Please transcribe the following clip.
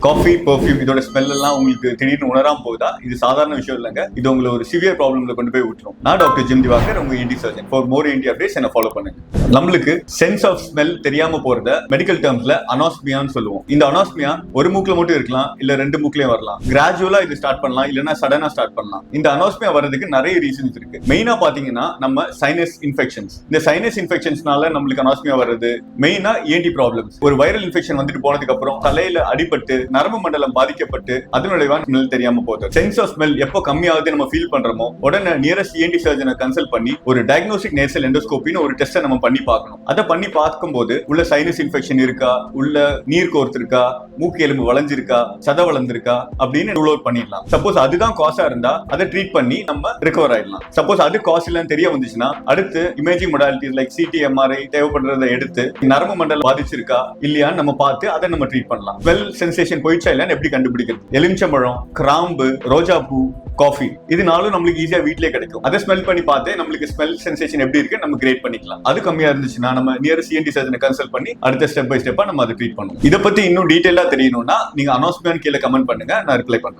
Coffee perfume இதோட smell எல்லாம் உங்களுக்கு திடீர்னு உணராம போகுதா? இது சாதாரண விஷயம் இல்லைங்க. இது உங்களை ஒரு சிவியர் ப்ராப்ளம்ல கொண்டு போய் விட்டுரும். நான் டாக்டர் ஜிம் திவாகர், உங்க ENT surgeon. For more ENT updates என்ன ஃபாலோ பண்ணுங்க. நம்மளுக்கு சென்ஸ் ஆஃப் ஸ்மெல் தெரியாம போறத மெடிக்கல் டேர்ம்ஸ்ல அனாஸ்மியான்னு சொல்லுவோம். இந்த அனாஸ்மியா ஒரு மூக்குல மட்டும் இருக்கலாம், இல்ல ரெண்டு மூக்குலயும் வரலாம். கிராஜுவலா இது ஸ்டார்ட் பண்ணலாம், இல்லைன்னா சடனா ஸ்டார்ட் பண்ணலாம். இந்த அனாஸ்மியா வர்றதுக்கு நிறைய ரீசன்ஸ் இருக்கு. மெயினா பாத்தீங்கன்னா நம்ம சைனஸ் இன்ஃபெக்ஷன்ஸ். இந்த சைனஸ் இன்ஃபெக்ஷன்ஸ்னால நம்மளுக்கு அனாஸ்மியா வருது. மெயினா ENT ப்ராப்ளம்ஸ். ஒரு வைரல் இன்ஃபெக்ஷன் வந்துட்டு போனதுக்கு அப்புறம் தலையில அடிபட்டு நரம்பு மண்டலம் பாதிக்கப்பட்டு அதனுடைய ஸ்மெல் தெரியாம போகுது. சென்ஸ் ஆஃப் ஸ்மெல் எப்போ கம்மியாகுது நம்ம ஃபீல் பண்றோமோ உடனே நியரஸ்ட் ENT சர்ஜனை கன்சல்ட் பண்ணி ஒரு டயக்னோஸ்டிக் நேசல் எண்டோஸ்கோபின்னு ஒரு டெஸ்ட்டை நம்ம பண்ணி பார்க்கணும். அதை பண்ணி பார்க்கும்போது உள்ள சைனஸ் இன்ஃபெக்ஷன் இருக்கா, உள்ள நீர் கோர்த்து இருக்கா, மூக்கு எலும்பு வளைஞ்சிருக்கா, சத வளர்ந்திருக்கா அப்படின்னு ரூல் அவுட் பண்ணிடலாம். சப்போஸ் அதுதான் காசா இருந்தா அதை ட்ரீட் பண்ணி நம்ம ரிகவர் ஆயிடலாம். சப்போஸ் அது காசு இல்லைன்னு தெரிய வந்துச்சுன்னா அடுத்து imaging modalities like CT MRI தேவைப்படுறதை எடுத்து நரம்பு மண்டலம் பாதிச்சிருக்கா இல்லையான்னு நம்ம பார்த்து அதை நம்ம ட்ரீட் பண்ணலாம். ஸ்மெல் சென்சேஷன் போயிடுச்சா இல்லைன்னு எப்படி கண்டுபிடிக்கிறது? எலுமிச்சம்பழம், கிராம்பு, ரோஜா பூ, காஃபி இதுனாலும் நம்மளுக்கு ஈஸியா வீட்லயே கிடைக்கும். அதை ஸ்மெல் பண்ணி பார்த்து நம்மளுக்கு ஸ்மெல் சென்சேஷன் எப்படி இருக்கு நம்ம கிரேட் பண்ணிக்கலாம். அது கம்மியா இருந்துச்சுன்னா நம்ம நியரஸ்ட் ENT சர்ஜனை கன்சல்ட் பண்ணி அடுத்த ஸ்டெப் பை ஸ்டெப்பா நம்ம அதை ட்ரீட் பண்ணுவோம். இதை பத்தி இன்னும் டீடைலா தெரியணும்னா நீங்க அனாஸ்மியான்னு கீழே கமெண்ட் பண்ணுங்க, நான் ரிப்ளை பண்றேன்.